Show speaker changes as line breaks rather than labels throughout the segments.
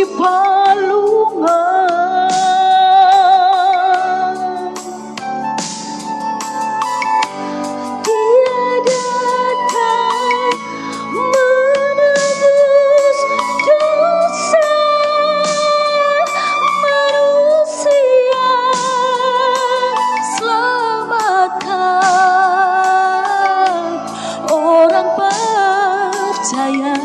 palungan. Dia datang menebus dosa manusia, selamatkan orang percaya.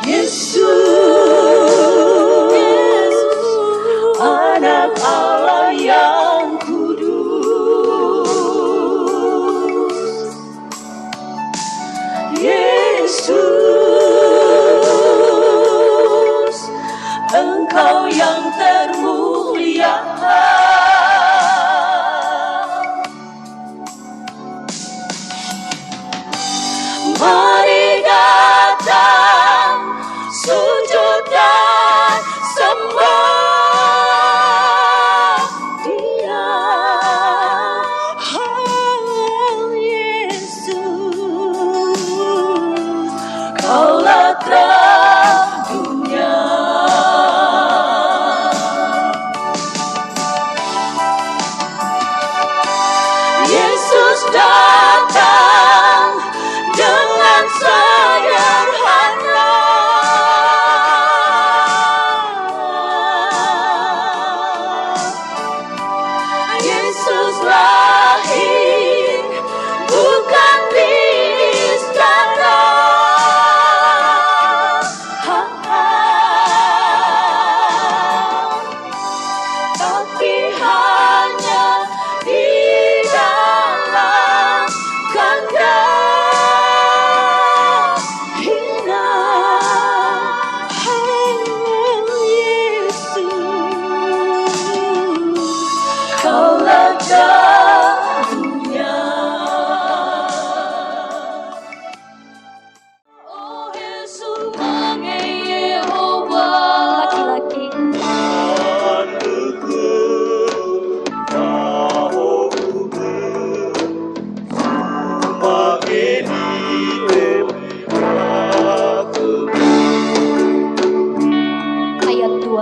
Yesus, Anak Allah yang kudus. Yesus, Engkau yang termulia. Mari datang, sujud dan sembah Dia. Oh Yesus, Kaulah terang dunia. Yesus datang dengan sederhana. Yesus lahir bukan di istana, tapi hanya di dalam kandang hina. Yesus, Kaulah terang dunia. Oh Yesus, Magai Yehova, laki-laki ayat 2.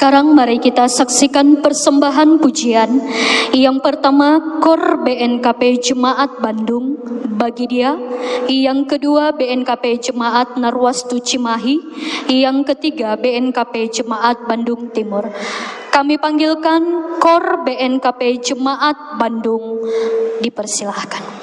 sekarang mari kita saksikan persembahan pujian. Yang pertama, KOR BNKP Jemaat Bandung, bagi dia. Yang kedua, BNKP Jemaat Narwastu Cimahi. Yang ketiga, BNKP Jemaat Bandung Timur. Kami panggilkan KOR BNKP Jemaat Bandung, dipersilahkan.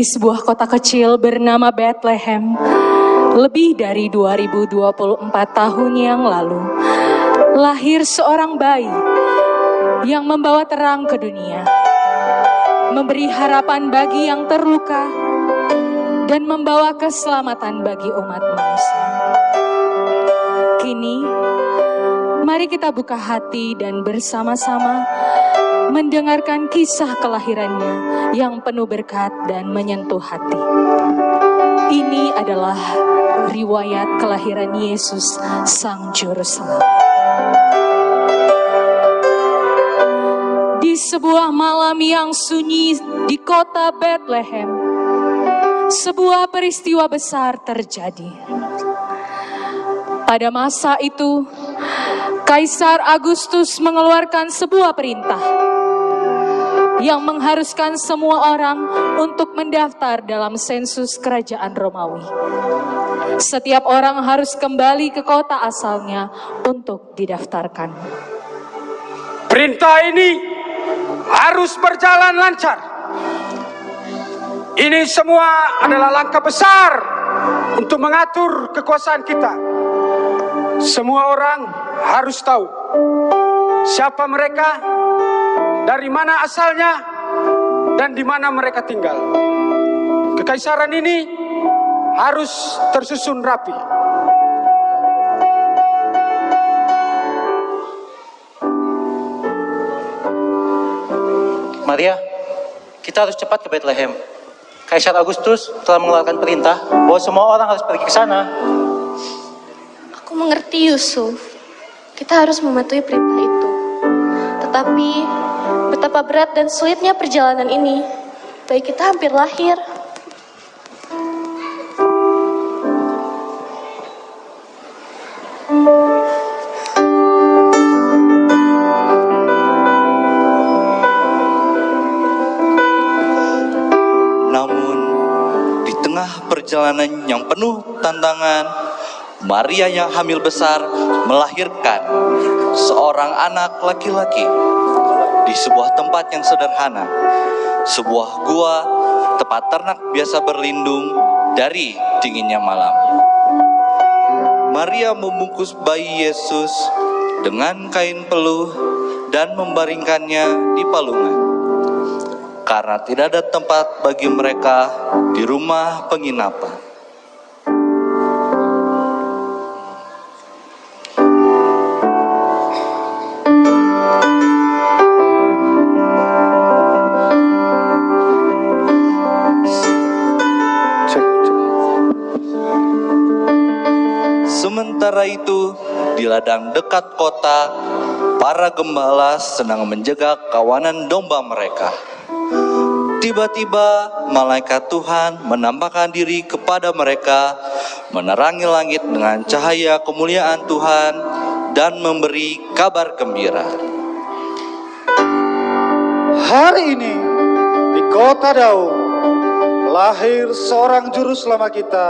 Di sebuah kota kecil bernama Bethlehem, lebih dari 2024 tahun yang lalu, lahir seorang bayi yang membawa terang ke dunia, memberi harapan bagi yang terluka, dan membawa keselamatan bagi umat manusia. Kini, mari kita buka hati dan bersama-sama mendengarkan kisah kelahirannya yang penuh berkat dan menyentuh hati. Ini adalah riwayat kelahiran Yesus Sang Juru Selamat. Di sebuah malam yang sunyi di kota Bethlehem, sebuah peristiwa besar terjadi. Pada masa itu, Kaisar Agustus mengeluarkan sebuah perintah yang mengharuskan semua orang untuk mendaftar dalam sensus kerajaan Romawi. Setiap orang harus kembali ke kota asalnya untuk didaftarkan.
Perintah ini harus berjalan lancar. Ini semua adalah langkah besar untuk mengatur kekuasaan kita. Semua orang harus tahu siapa mereka, dari mana asalnya, dan di mana mereka tinggal. Kekaisaran ini harus tersusun rapi.
Maria, kita harus cepat ke Bethlehem. Kaisar Agustus telah mengeluarkan perintah bahwa semua orang harus pergi ke sana.
Aku mengerti, Yusuf. Kita harus mematuhi perintah itu. Tetapi betapa berat dan sulitnya perjalanan ini. Bayi kita hampir lahir.
Namun di tengah perjalanan yang penuh tantangan, Maria yang hamil besar melahirkan seorang anak laki-laki di sebuah tempat yang sederhana, sebuah gua tempat ternak biasa berlindung dari dinginnya malam. Maria membungkus bayi Yesus dengan kain peluh dan membaringkannya di palungan, karena tidak ada tempat bagi mereka di rumah penginapan. Sementara itu, di ladang dekat kota, para gembala sedang menjaga kawanan domba mereka. Tiba-tiba malaikat Tuhan menampakkan diri kepada mereka, menerangi langit dengan cahaya kemuliaan Tuhan dan memberi kabar gembira.
Hari ini di kota Daud lahir seorang juru selamat kita,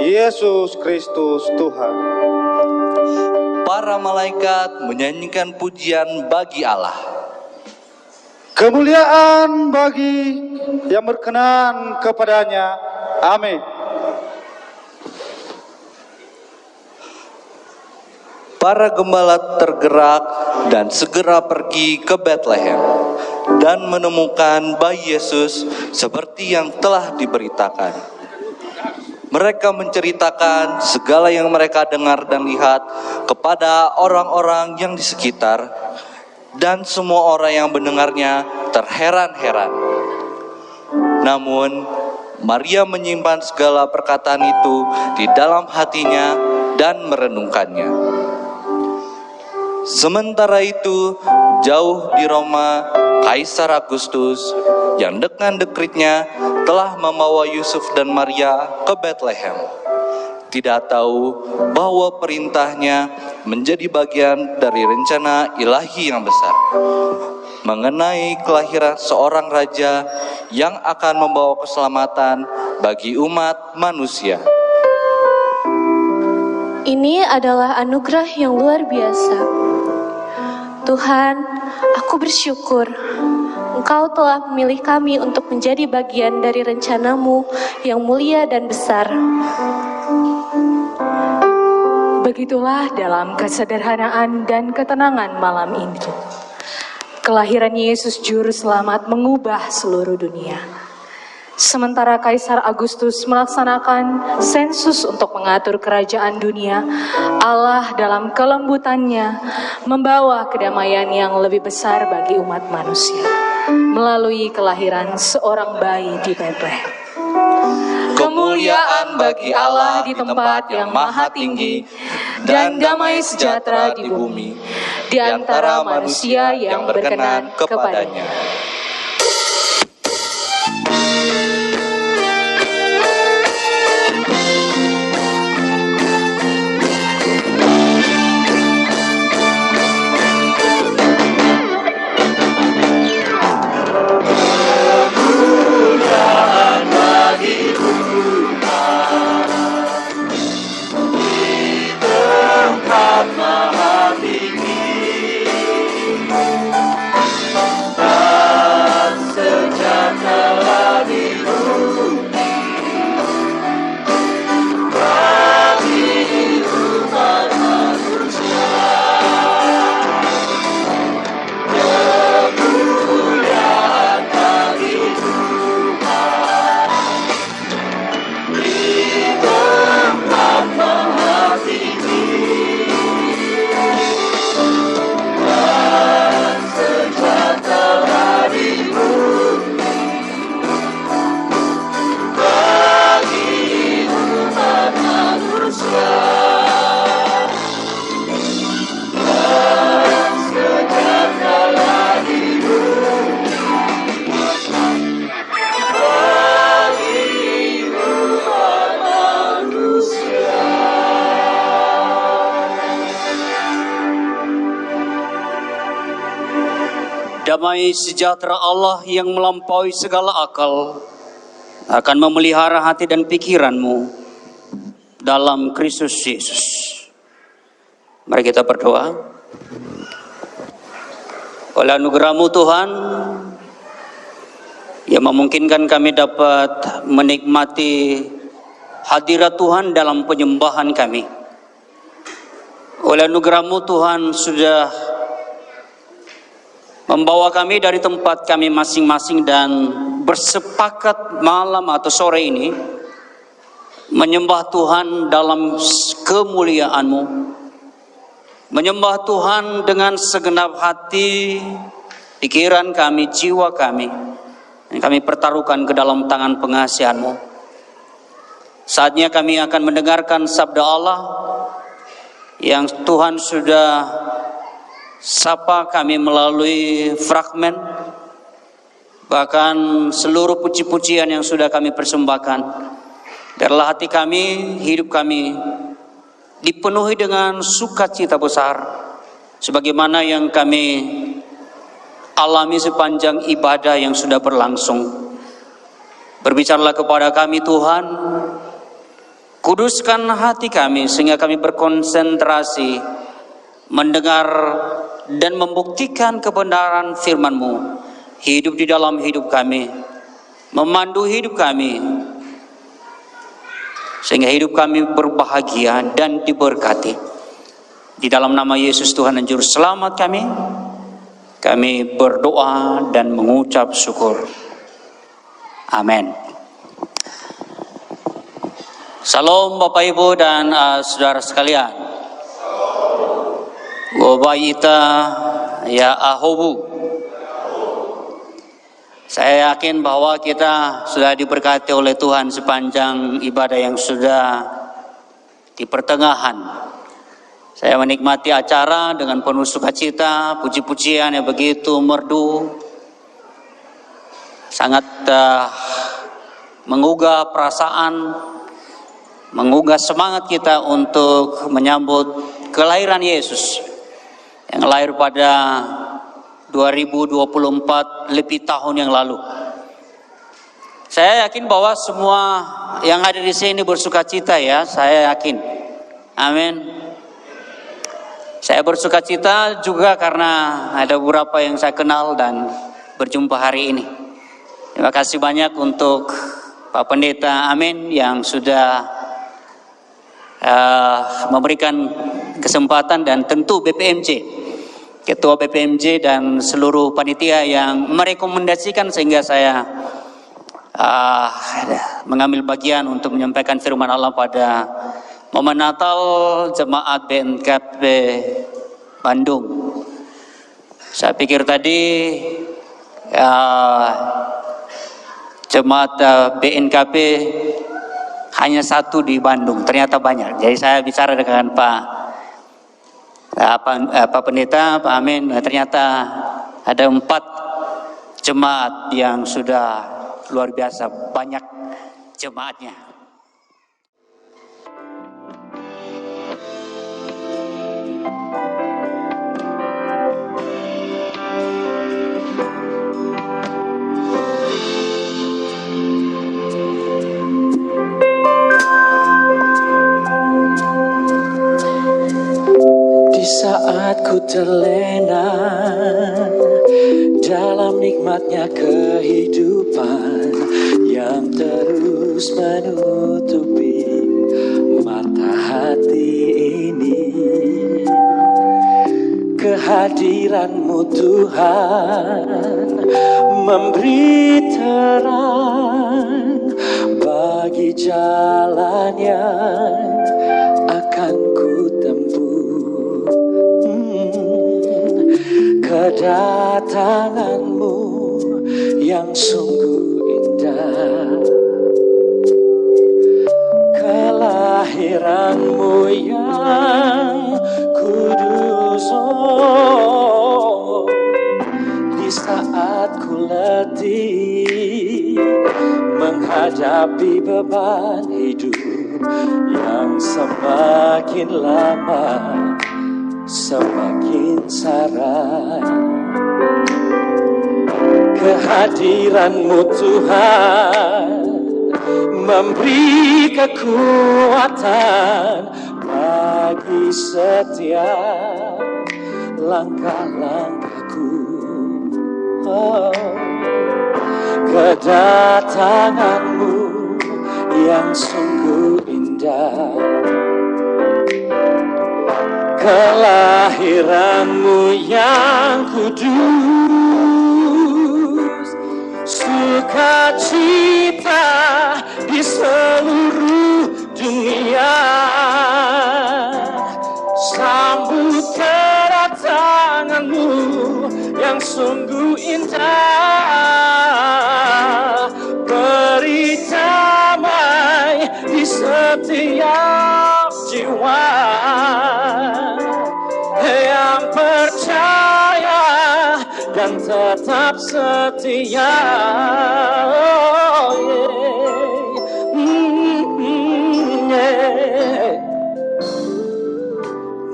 Yesus Kristus Tuhan.
Para malaikat menyanyikan pujian bagi Allah.
Kemuliaan bagi yang berkenan kepadanya. Amin.
Para gembala tergerak dan segera pergi ke Bethlehem dan menemukan bayi Yesus seperti yang telah diberitakan. Mereka menceritakan segala yang mereka dengar dan lihat kepada orang-orang yang di sekitar, dan semua orang yang mendengarnya terheran-heran. Namun, Maria menyimpan segala perkataan itu di dalam hatinya dan merenungkannya. Sementara itu, jauh di Roma, Kaisar Agustus yang dengan dekretnya telah membawa Yusuf dan Maria ke Bethlehem. Tidak tahu bahwa perintahnya menjadi bagian dari rencana ilahi yang besar mengenai kelahiran seorang raja yang akan membawa keselamatan bagi umat manusia.
Ini adalah anugerah yang luar biasa. Tuhan, aku bersyukur Engkau telah memilih kami untuk menjadi bagian dari rencana-Mu yang mulia dan besar.
Begitulah dalam kesederhanaan dan ketenangan malam ini, kelahiran Yesus Juru Selamat mengubah seluruh dunia. Sementara Kaisar Agustus melaksanakan sensus untuk mengatur kerajaan dunia, Allah dalam kelembutannya membawa kedamaian yang lebih besar bagi umat manusia melalui kelahiran seorang bayi di Bethlehem.
Kemuliaan bagi Allah di tempat yang maha tinggi dan damai sejahtera di bumi di antara manusia yang berkenan kepadanya.
damai sejahtera Allah yang melampaui segala akal akan memelihara hati dan pikiranmu dalam Kristus Yesus. Mari kita berdoa. Oleh anugerah-Mu Tuhan, yang memungkinkan kami dapat menikmati hadirat Tuhan dalam penyembahan kami. Oleh anugerah-Mu Tuhan sudah membawa kami dari tempat kami masing-masing dan bersepakat malam atau sore ini menyembah Tuhan dalam kemuliaan-Mu, menyembah Tuhan dengan segenap hati, pikiran kami, jiwa kami, yang kami pertaruhkan ke dalam tangan pengasihan-Mu. Saatnya kami akan mendengarkan sabda Allah yang Tuhan sudah sapa kami melalui fragmen, bahkan seluruh puji-pujian yang sudah kami persembahkan. Biarlah hati kami, hidup kami dipenuhi dengan sukacita besar, sebagaimana yang kami alami sepanjang ibadah yang sudah berlangsung. Berbicaralah kepada kami Tuhan, kuduskan hati kami sehingga kami berkonsentrasi mendengar dan membuktikan kebenaran firman-Mu hidup di dalam hidup kami, memandu hidup kami, sehingga hidup kami berbahagia dan diberkati. Di dalam nama Yesus Tuhan dan Juru Selamat kami berdoa dan mengucap syukur. Amin. Salam Bapak Ibu dan saudara sekalian. Wabaita ya ahobu. Saya yakin bahwa kita sudah diberkati oleh Tuhan sepanjang ibadah yang sudah di pertengahan. Saya menikmati acara dengan penuh sukacita, puji-pujian yang begitu merdu, sangat menggugah perasaan, menggugah semangat kita untuk menyambut kelahiran Yesus yang lahir pada 2024 lebih tahun yang lalu. Saya yakin bahwa semua yang ada di sini bersukacita ya, saya yakin. Amin. Saya bersukacita juga karena ada beberapa yang saya kenal dan berjumpa hari ini. Terima kasih banyak untuk Pak Pendeta Amin yang sudah memberikan kesempatan, dan tentu BPMJ, Ketua BPMJ dan seluruh panitia yang merekomendasikan sehingga saya mengambil bagian untuk menyampaikan firman Allah pada momen Natal Jemaat BNKP Bandung. Saya pikir tadi Jemaat BNKP hanya satu di Bandung, ternyata banyak. Jadi saya bicara dengan Pak Pendeta, Pak Amin, ternyata ada 4 jemaat yang sudah luar biasa banyak jemaatnya.
Di saat ku terlena dalam nikmatnya kehidupan yang terus menutupi mata hati ini, kehadiran-Mu Tuhan memberi terang bagi jalan yang akan ku tempuh. Kedatangan-Mu yang sungguh indah, kelahiran-Mu yang kudus, di saat ku letih menghadapi beban hidup yang semakin lama semakin sarai. Kehadiran-Mu Tuhan memberi kekuatan bagi setiap langkah-langkahku. Kedatangan-Mu yang sungguh indah, kelahiran-Mu yang kudus, sukacita di seluruh dunia. Sambut kedatangan-Mu yang sungguh indah, beri damai di setiap jiwa yang percaya dan tetap setia.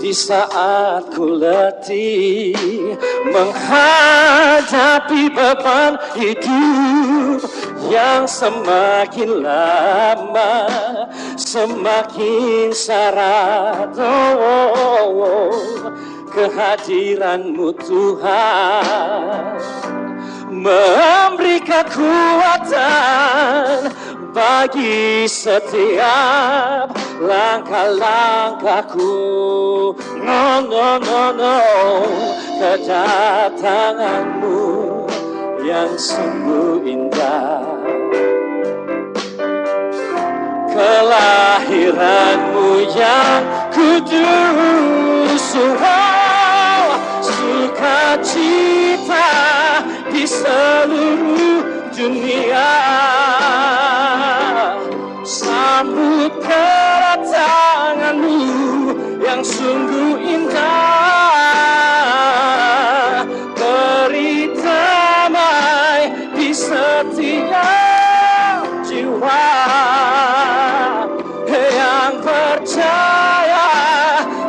Di saat ku letih menghadapi beban hidup yang semakin lama semakin syarat, kehadiran-Mu Tuhan memberi kekuatan bagi setiap langkah-langkahku. No, kedatangan-Mu yang sungguh indah, kelahiran-Mu yang kudus, sukacita di seluruh dunia. Sambut kedatangan-Mu yang sungguh indah, beri damai di setiap jiwa yang percaya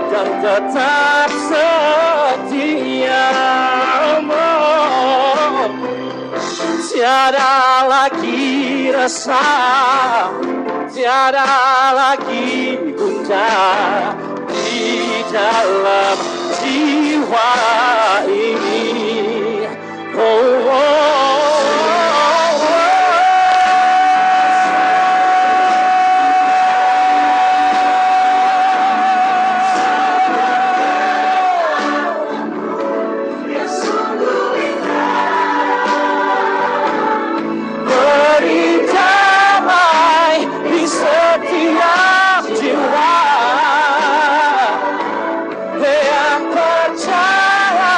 dan tetap setia. Tiada lagi resah, tiada lagi gundah di dalam jiwa ini. Beri damai di setiap jiwa yang percaya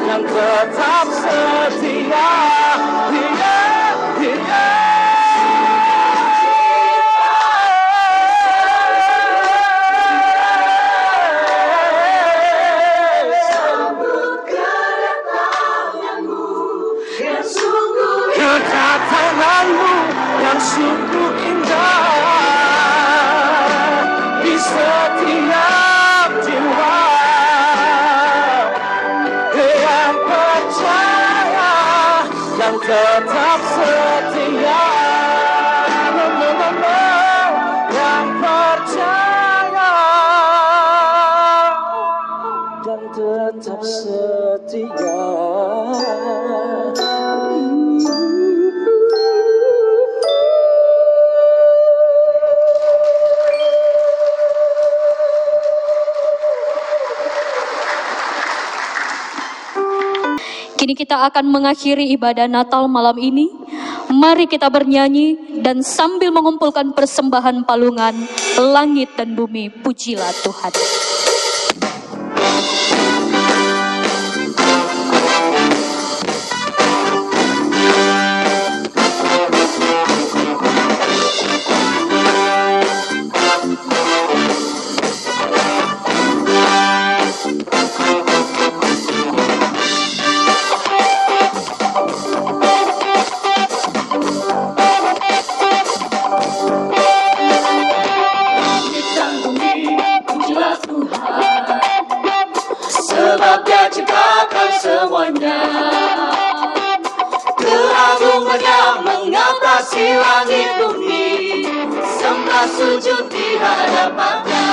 dan tetap setia. Kedatangan-Mu yang sungguh indah di setiap jiwa yang percaya dan tetap setia. Yang percaya dan tetap setia.
Kini kita akan mengakhiri ibadah Natal malam ini. Mari kita bernyanyi dan sambil mengumpulkan persembahan palungan, langit dan bumi, pujilah Tuhan.
Pujilah Tuhan.
Halleluya. Keagungannya mengatasi langit bumi, sembah sujud di hadapannya.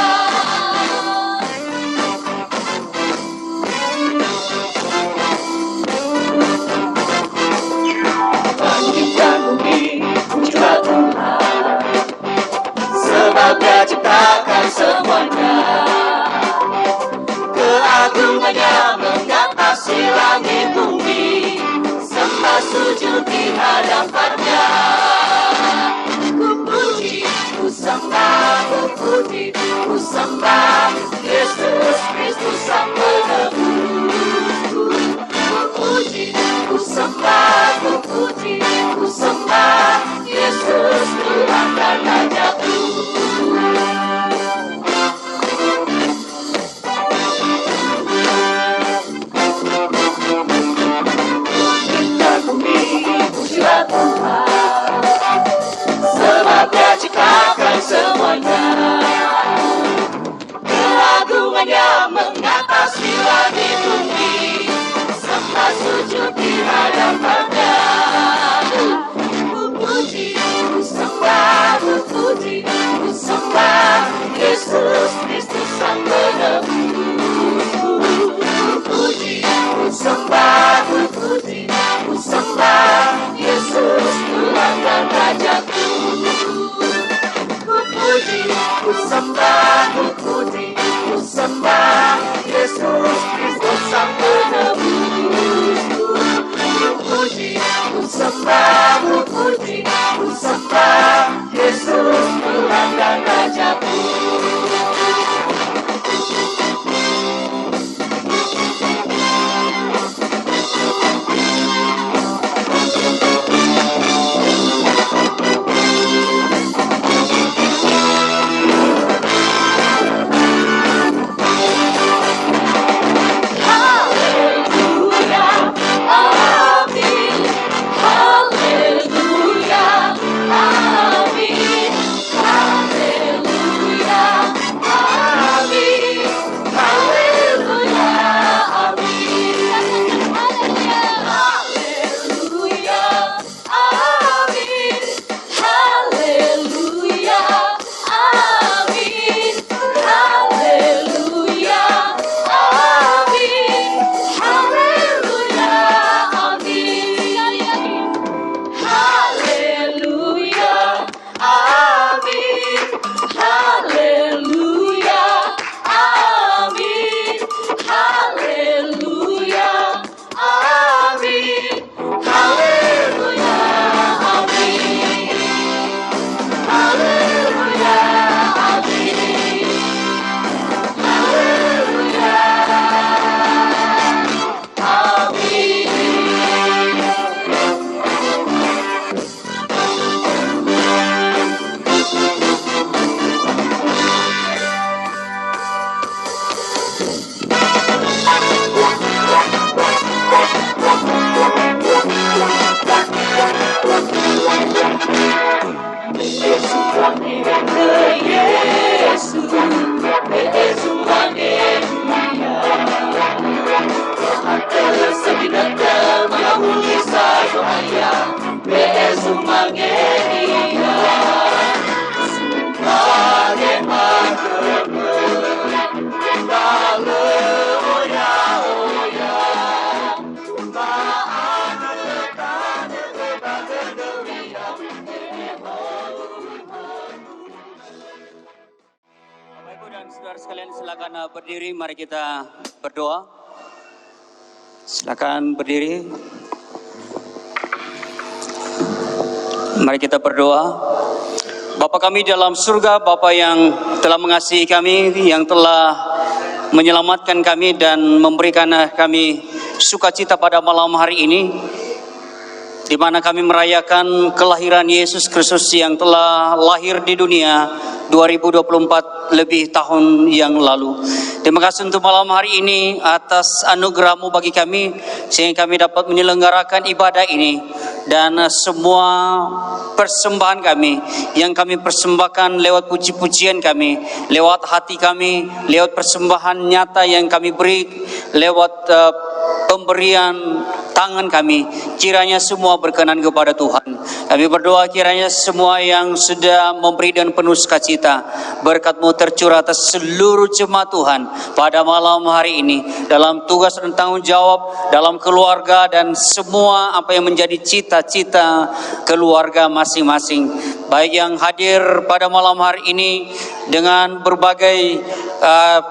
Bangkitkan bumi, pujilah Tuhan, sebab Dia ciptakan semuanya. Keagungannya mengatasi langit bumi, sembah sujud di hadapannya. Ku puji, ku sembah, ku puji, ku sembah Yesus Kristus Sang Penebus. Ku puji, ku sembah, ku puji, ku sembah Yesus Tuhan dan Rajaku. Pujilah Tuhan, sebab Dia ciptakan semuanya. Keagungannya mengatasi langit bumi, sembah sujud di hadapannya. Ku puji, ku sembah, ku puji, ku sembah Yesus Kristus Sang Penebus. Ku puji, ku sembah, ku puji, ku sembah Yesus Tuhan dan Rajaku. Ku puji, ku sembah, ku puji, ku sembah Yesus Kristus Sang Penebus. Ku puji, ku sembah, ku puji, ku sembah Yesus Tuhan dan Rajaku. Saudara sekalian, silakan berdiri, mari kita berdoa. Silakan berdiri. Mari kita berdoa. Bapa kami dalam surga, Bapa yang telah mengasihi kami, yang telah menyelamatkan kami dan memberikan kami sukacita pada malam hari ini, di mana kami merayakan kelahiran Yesus Kristus yang telah lahir di dunia 2024 lebih tahun yang lalu. Terima kasih untuk malam hari ini atas anugerah-Mu bagi kami, sehingga kami dapat menyelenggarakan ibadah ini. Dan semua persembahan kami yang kami persembahkan lewat puji-pujian kami, lewat hati kami, lewat persembahan nyata yang kami beri, lewat pemberian tangan kami, kiranya semua berkenan kepada Tuhan. Kami berdoa kiranya semua yang sudah memberi dan penuh sukacita, berkat-Mu tercurah atas seluruh jemaat Tuhan pada malam hari ini, dalam tugas dan tanggung jawab, dalam keluarga dan semua apa yang menjadi cita-cita keluarga masing-masing. Baik yang hadir pada malam hari ini dengan berbagai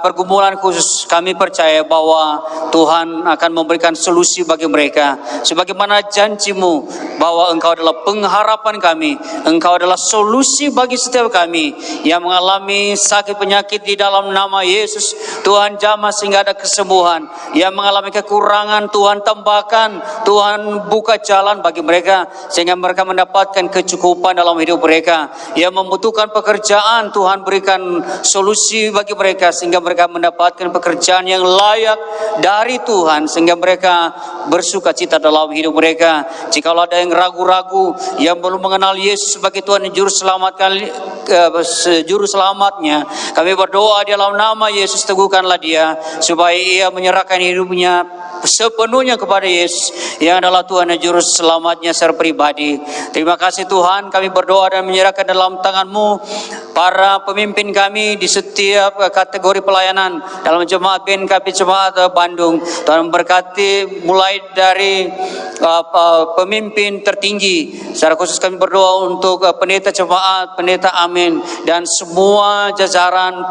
pergumulan khusus, kami percaya bahwa Tuhan akan memberikan solusi bagi mereka. Sebagaimana janji-Mu bahwa Engkau adalah pengharapan kami, Engkau adalah solusi bagi setiap kami yang mengalami sakit penyakit. Di dalam nama Yesus, Tuhan jamah sehingga ada kesembuhan. Yang mengalami kekurangan, Tuhan tambahkan, Tuhan buka jalan bagi mereka sehingga mereka mendapatkan kecukupan dalam hidup mereka. Yang membutuhkan pekerjaan, Tuhan berikan solusi bagi mereka sehingga mereka mendapatkan pekerjaan yang layak dari Tuhan, sehingga mereka bersuka cita dalam hidup mereka. Jikalau ada yang ragu-ragu, yang belum mengenal Yesus sebagai Tuhan dan juru selamatnya, kami berdoa di dalam nama Yesus, teguhkanlah dia supaya ia menyerahkan hidupnya sepenuhnya kepada Yesus yang adalah Tuhan dan juru selamatnya secara pribadi. Terima kasih Tuhan, kami berdoa dan menyerahkan dalam tangan-Mu para pemimpin kami di setiap kategori pelayanan dalam jemaat BNKP Jemaat Bandung. Tuhan memberkati mulai dari pemimpin tertinggi. Secara khusus kami berdoa untuk pendeta jemaat, pendeta amin, dan semua jajaran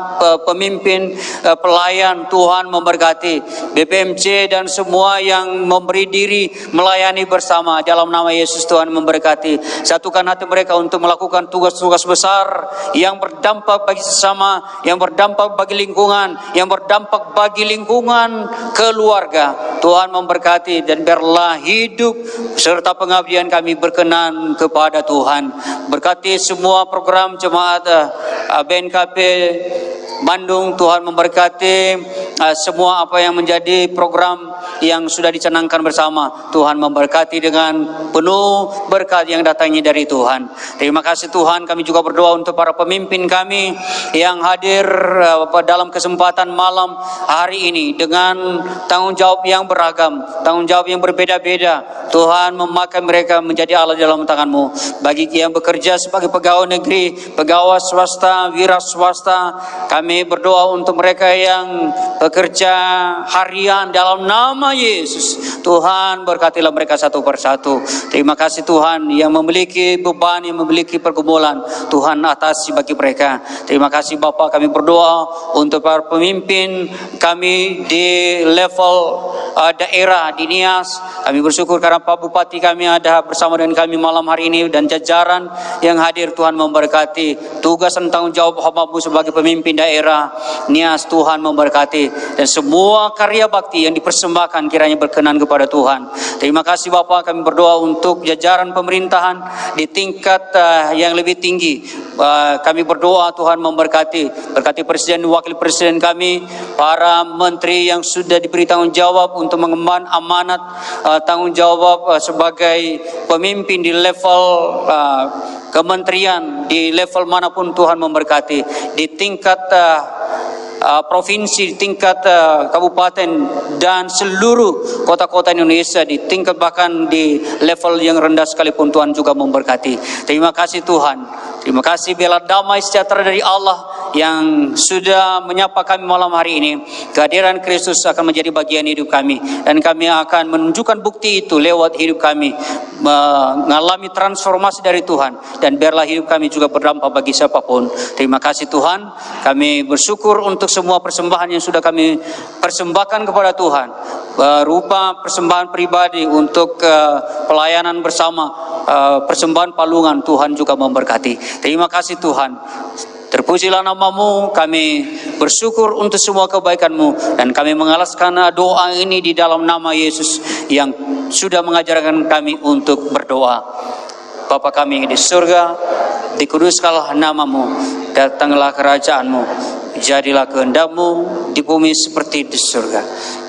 pemimpin pelayan. Tuhan memberkati BPMC dan semua yang memberi diri melayani bersama. Dalam nama Yesus Tuhan memberkati. Satukan hati mereka untuk melakukan tugas-tugas besar yang berdampak bagi sesama, yang berdampak bagi lingkungan, yang berdampak bagi lingkungan keluarga. Tuhan memberkati dan biarlah hidup serta pengabdian kami berkenan kepada Tuhan. Berkati semua program jemaat BNKP Bandung. Tuhan memberkati semua apa yang menjadi program yang sudah dicanangkan bersama. Tuhan memberkati dengan penuh berkat yang datangnya dari Tuhan. Terima kasih Tuhan. Kami juga berdoa untuk para pemimpin kami yang hadir dalam kesempatan malam hari ini dengan tanggung jawab yang beragam, tanggung jawab yang berbeda-beda. Tuhan memakai mereka menjadi alat dalam tangan-Mu. Bagi yang bekerja sebagai pegawai negeri, pegawai swasta, wira swasta, kami berdoa untuk mereka yang bekerja harian dalam nama Yesus. Tuhan berkatilah mereka satu persatu. Terima kasih Tuhan, yang memiliki beban, yang memiliki pergumulan, Tuhan atasi bagi mereka. Terima kasih Bapa, kami berdoa untuk para pemimpin kami di level daerah di Nias. Kami bersyukur karena Pak Bupati kami ada bersama dengan kami malam hari ini dan jajaran yang hadir. Tuhan memberkati tugas dan tanggung jawab hamba-Mu sebagai pemimpin daerah Nias. Tuhan memberkati dan semua karya bakti yang dipersembahkan kiranya berkenan kepada Tuhan. Terima kasih Bapa, kami berdoa untuk jajaran pemerintahan di tingkat yang lebih tinggi. Kami berdoa Tuhan memberkati, berkati Presiden, Wakil Presiden kami, para menteri yang sudah diberi tanggung jawab untuk mengemban amanat tanggung jawab sebagai pemimpin di level kementerian, di level manapun. Tuhan memberkati di tingkat provinsi, tingkat kabupaten dan seluruh kota-kota Indonesia, di tingkat bahkan di level yang rendah sekalipun. Tuhan juga memberkati. Terima kasih Tuhan. Terima kasih, biarlah damai sejahtera dari Allah yang sudah menyapa kami malam hari ini. Kehadiran Kristus akan menjadi bagian hidup kami dan kami akan menunjukkan bukti itu lewat hidup kami, mengalami transformasi dari Tuhan, dan biarlah hidup kami juga berdampak bagi siapapun. Terima kasih Tuhan. Kami bersyukur untuk semua persembahan yang sudah kami persembahkan kepada Tuhan, berupa persembahan pribadi untuk pelayanan bersama, persembahan palungan. Tuhan juga memberkati. Terima kasih Tuhan. Terpujilah nama-Mu, kami bersyukur untuk semua kebaikan-Mu, dan kami mengalaskan doa ini di dalam nama Yesus yang sudah mengajarkan kami untuk berdoa. Bapa kami di surga, dikuduskanlah nama-Mu, datanglah kerajaan-Mu, jadilah kehendak-Mu di bumi seperti di surga.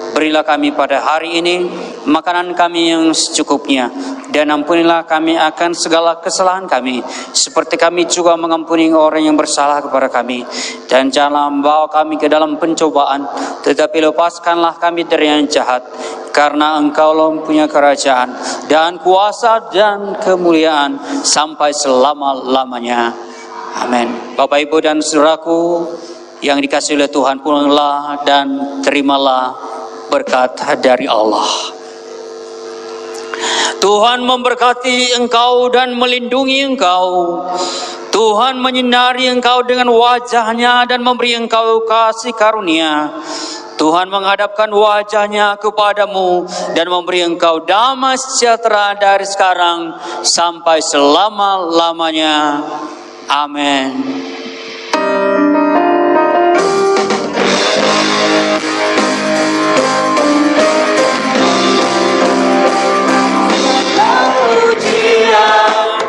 Berilah kami pada hari ini makanan kami yang secukupnya. Dan ampunilah kami akan segala kesalahan kami, seperti kami juga mengampuni orang yang bersalah kepada kami. Dan janganlah membawa kami ke dalam pencobaan, tetapi lepaskanlah kami dari yang jahat. Karena Engkau mempunyai kerajaan dan kuasa dan kemuliaan sampai selama-lamanya. Amin. Bapak, Ibu, dan saudaraku yang dikasihi oleh Tuhan, pulanglah dan terimalah berkat dari Allah. Tuhan memberkati engkau dan melindungi engkau. Tuhan menyinari engkau dengan wajah-Nya dan memberi engkau kasih karunia. Tuhan menghadapkan wajah-Nya kepadamu dan memberi engkau damai sejahtera dari sekarang sampai selama-lamanya. Amin.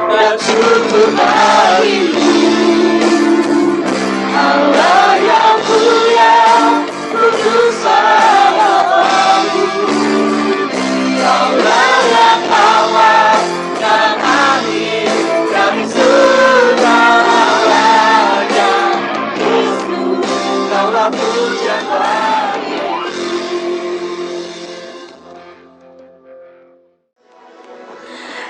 Dan syukur bagimu, Allah yang mulia, kudus Allahmu. Kaulah yang awal dan akhir dari segalanya. Kristus, Kaulah pujian bagimu.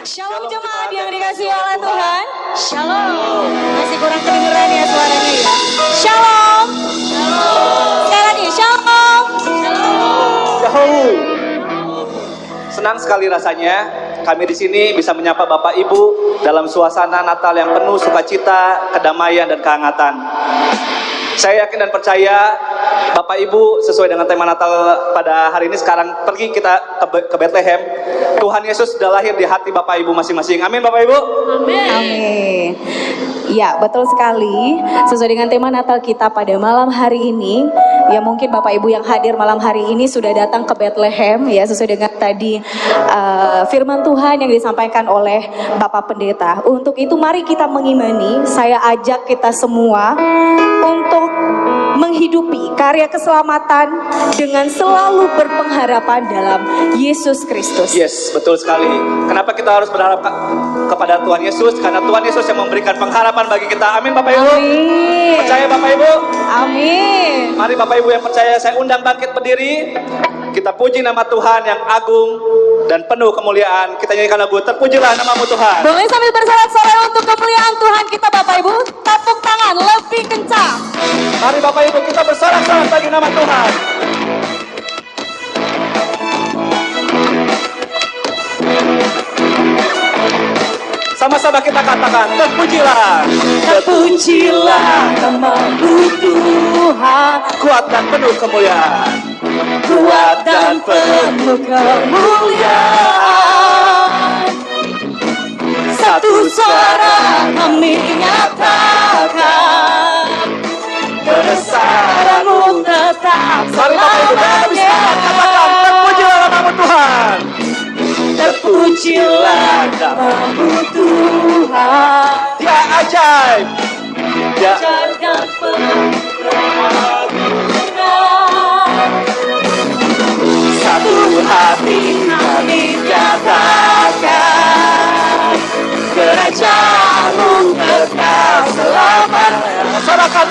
Shalom jemaat yang dikasihi oleh Tuhan. Shalom. Masih kurang kedengeran ya suaranya ya. Shalom. Shalom. Sekali lagi shalom.
Shalom. Senang sekali rasanya kami di sini bisa menyapa Bapak Ibu dalam suasana Natal yang penuh sukacita, kedamaian dan kehangatan. Saya yakin dan percaya Bapak Ibu sesuai dengan tema Natal pada hari ini, sekarang pergi kita ke Bethlehem. Tuhan Yesus sudah lahir di hati Bapak Ibu masing-masing. Amin Bapak Ibu.
Amin. Ya, betul sekali. Sesuai dengan tema Natal kita pada malam hari ini, ya mungkin Bapak Ibu yang hadir malam hari ini sudah datang ke Bethlehem ya, sesuai dengan tadi firman Tuhan yang disampaikan oleh Bapak Pendeta. Untuk itu mari kita mengimani. Saya ajak kita semua untuk menghidupi karya keselamatan dengan selalu berpengharapan dalam Yesus Kristus.
Yes, betul sekali. Kenapa kita harus berharap kepada Tuhan Yesus? Karena Tuhan Yesus yang memberikan pengharapan bagi kita. Amin Bapak Ibu.
Amin.
Percaya Bapak Ibu?
Amin.
Mari Bapak Ibu yang percaya, saya undang bangkit berdiri. Kita puji nama Tuhan yang agung dan penuh kemuliaan. Kita nyanyikan lagu Terpujilah Namamu Tuhan.
Boleh sambil bersorak-sorai untuk kemuliaan Tuhan kita Bapak Ibu. Tepuk tangan lebih kencang.
Mari Bapak Ibu kita bersorak-sorai bagi nama Tuhan. Sama-sama kita katakan, terpujilah.
Terpujilah namamu Tuhan.
Kuat dan penuh kemuliaan.
Kuat dan penuh kemuliaan. Satu suara kami nyatakan, kebesaran-Mu tetap selamanya.
Katakan, terpujilah namamu Tuhan.
Terpujilah namamu Tuhan.
Dia ajaib. Dia
ajaib dan penuh satu hati kami nyatakan, kerajaan-Mu kekal selamanya.
masyarakat,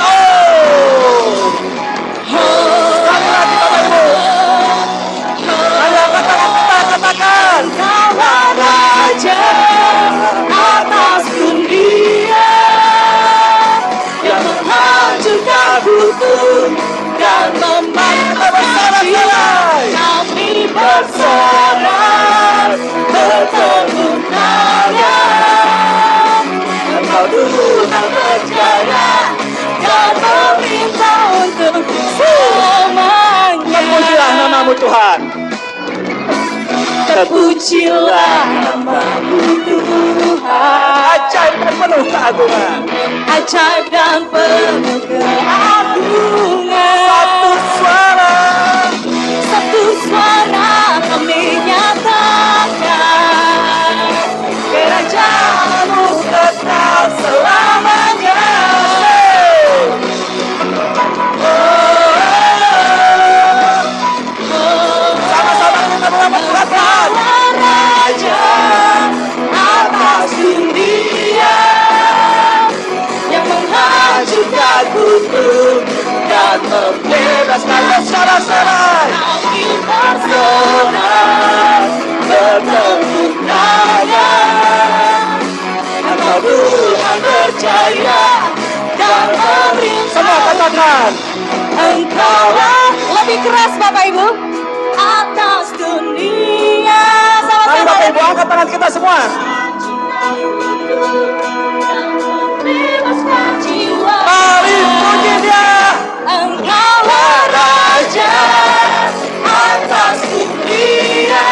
sekali lagi Bapak Ibu. Ayo katakan.
Kaulah Raja atas dunia, yang menghancurkan hukum dan mematikan jiwa. Kami bersorak bertemu Dia. Engkau Tuhan berjaya dan memerintah untuk selamanya.
Terpujilah namamu Tuhan.
Terpujilah namamu Tuhan.
Ajaib dan penuh keagungan.
Ajaib dan penuh keagungan. Satu suara kami nyatakan, kerajaan-Mu tetap selamanya.
Sama-sama kita mengamalkan.
Raja
kutuk dan membebaskan bersorak-sorai. Kami bersorak bertemu Raya. Engkau Tuhan berjaya dan memerintah. Semua katakan, Engkaulah
Lebih keras Bapak Ibu.
atas dunia.
Mari Bapak Ibu angkat tangan kita semua.
Bebaskan jiwa.
Mari puji Dia.
Engkaulah Raja atas dunia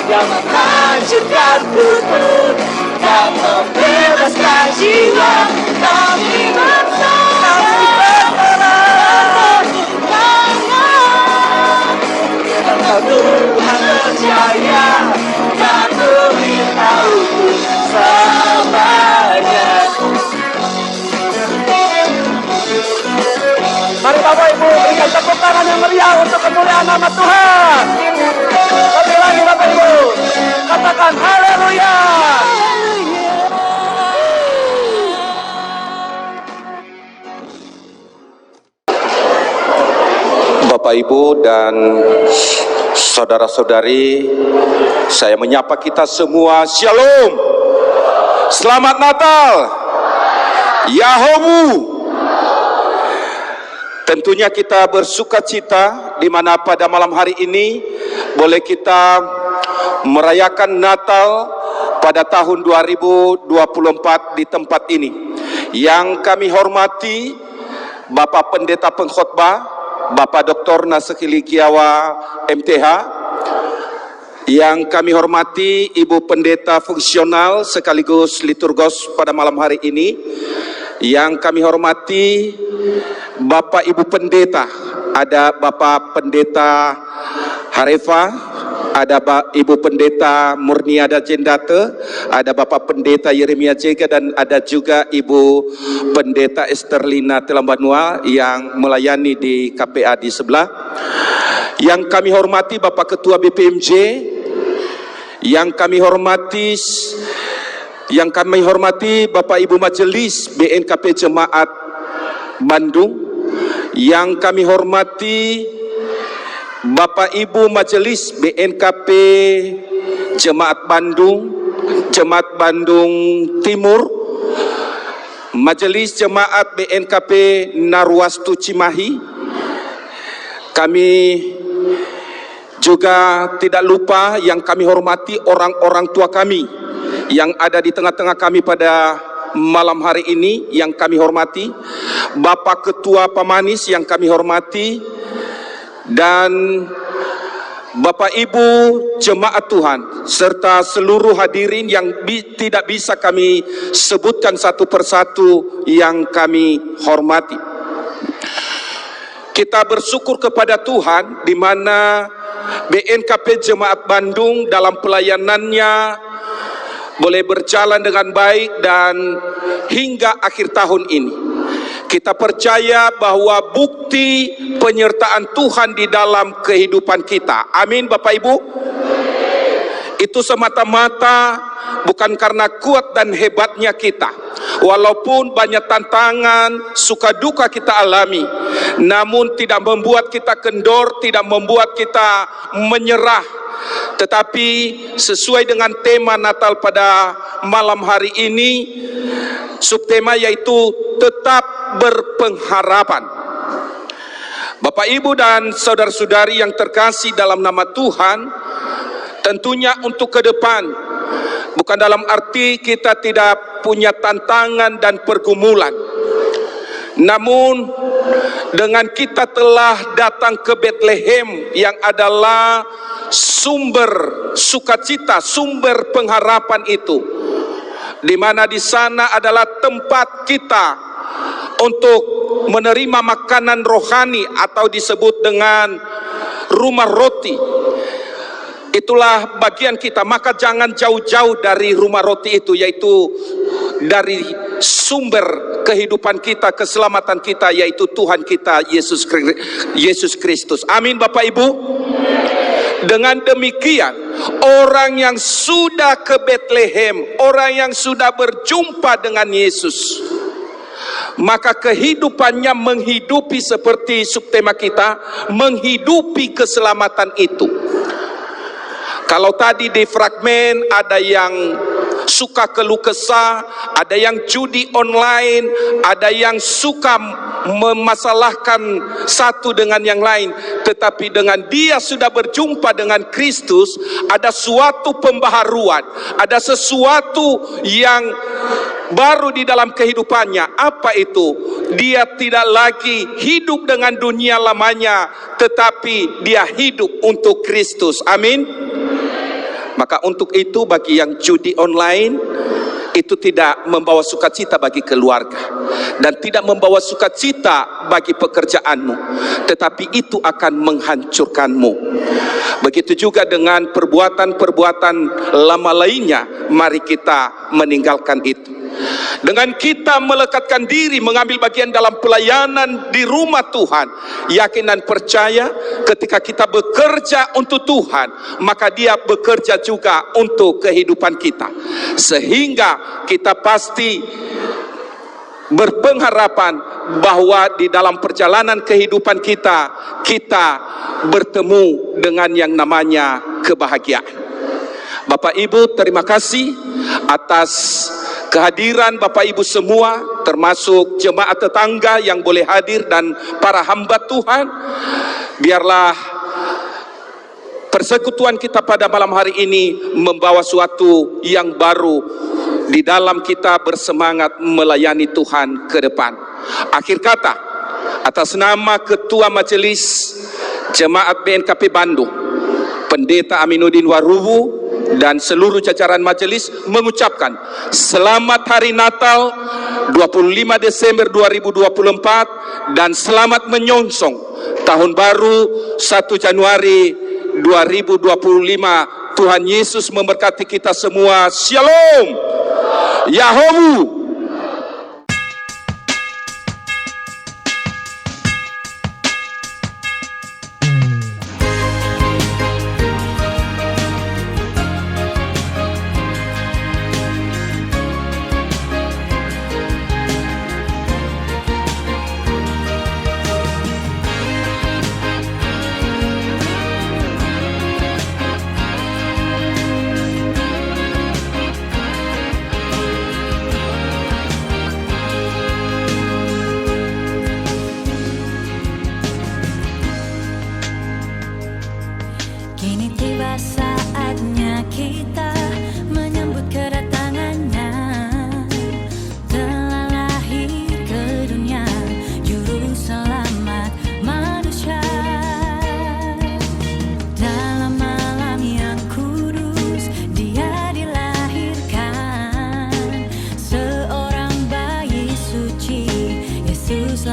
yang menghancurkan kutuk dan membebaskan jiwa. Kami bersorak Engkau Tuhan berjaya dan memberitahu selamanya.
Mari Bapak Ibu berikan tepuk tangan yang meriah untuk kemuliaan nama Tuhan. Lebih lagi Bapak Ibu, katakan haleluya.
Bapak Ibu dan saudara-saudari, saya menyapa kita semua. Shalom. Selamat Natal. Yahomu. Tentunya kita bersuka cita di mana pada malam hari ini boleh kita merayakan Natal pada tahun 2024 di tempat ini. Yang kami hormati Bapak Pendeta Pengkhotbah, Bapak Dr. Nasakili Kiawa MTH. Yang kami hormati Ibu Pendeta Fungsional sekaligus liturgos pada malam hari ini. Yang kami hormati Bapak Ibu Pendeta, ada Bapak Pendeta Harefa, ada Ibu Pendeta Murniada Jendate, ada Bapak Pendeta Yeremia Jega, dan ada juga Ibu Pendeta Esterlina Telambanua yang melayani di KPA di sebelah. Yang kami hormati Bapak Ketua BPMJ, yang kami hormati Bapak Ibu Majelis BNKP Jemaat Bandung, yang kami hormati Bapak Ibu Majelis BNKP Jemaat Bandung, Jemaat Bandung Timur, Majelis Jemaat BNKP Narwastu Cimahi. Kami juga tidak lupa yang kami hormati orang-orang tua kami yang ada di tengah-tengah kami pada malam hari ini, yang kami hormati Bapak Ketua Pamanis yang kami hormati, dan Bapak Ibu Jemaat Tuhan serta seluruh hadirin yang tidak bisa kami sebutkan satu persatu yang kami hormati. Kita bersyukur kepada Tuhan di mana BNKP Jemaat Bandung dalam pelayanannya boleh berjalan dengan baik dan hingga akhir tahun ini. Kita percaya bahwa bukti penyertaan Tuhan di dalam kehidupan kita. Amin Bapak Ibu. Itu semata-mata bukan karena kuat dan hebatnya kita. Walaupun banyak tantangan, suka duka kita alami, namun tidak membuat kita kendor, tidak membuat kita menyerah. Tetapi sesuai dengan tema Natal pada malam hari ini, subtema yaitu tetap berpengharapan. Bapak Ibu dan saudara-saudari yang terkasih dalam nama Tuhan, tentunya untuk ke depan, bukan dalam arti kita tidak punya tantangan dan pergumulan, namun dengan kita telah datang ke Bethlehem yang adalah sumber sukacita, sumber pengharapan itu, di mana di sana adalah tempat kita untuk menerima makanan rohani atau disebut dengan rumah roti. Itulah bagian kita, maka jangan jauh-jauh dari rumah roti itu, yaitu dari sumber kehidupan kita, keselamatan kita, yaitu Tuhan kita Yesus Kristus. Amin Bapak Ibu. Dengan demikian, orang yang sudah ke Bethlehem, orang yang sudah berjumpa dengan Yesus, maka kehidupannya menghidupi seperti subtema kita, menghidupi keselamatan itu. Kalau tadi di fragmen ada yang suka keluh kesah, ada yang judi online, ada yang suka memasalahkan satu dengan yang lain, tetapi dengan dia sudah berjumpa dengan Kristus, ada suatu pembaharuan, ada sesuatu yang baru di dalam kehidupannya. Apa itu? Dia tidak lagi hidup dengan dunia lamanya, tetapi dia hidup untuk Kristus. Amin. Maka untuk itu bagi yang judi online, itu tidak membawa sukacita bagi keluarga dan tidak membawa sukacita bagi pekerjaanmu, tetapi itu akan menghancurkanmu. Begitu juga dengan perbuatan-perbuatan lama lainnya, mari kita meninggalkan itu. Dengan kita melekatkan diri mengambil bagian dalam pelayanan di rumah Tuhan, yakin dan percaya ketika kita bekerja untuk Tuhan, maka Dia bekerja juga untuk kehidupan kita, sehingga kita pasti berpengharapan bahwa di dalam perjalanan kehidupan kita, kita bertemu dengan yang namanya kebahagiaan. Bapak Ibu, terima kasih atas kehadiran Bapak Ibu semua, termasuk jemaat tetangga yang boleh hadir dan para hamba Tuhan. Biarlah persekutuan kita pada malam hari ini membawa suatu yang baru di dalam kita bersemangat melayani Tuhan ke depan. Akhir kata, atas nama Ketua Majelis Jemaat BNKP Bandung, Pendeta Aminuddin Warubu, dan seluruh jajaran majelis mengucapkan selamat hari Natal 25 Desember 2024 dan selamat menyongsong tahun baru 1 Januari 2025. Tuhan Yesus memberkati kita semua. Shalom. Yahowu.
Kini tiba saatnya kita menyambut kedatangannya. Telah lahir ke dunia Juru Selamat manusia. Dalam malam yang kudus Dia dilahirkan, seorang bayi suci Yesus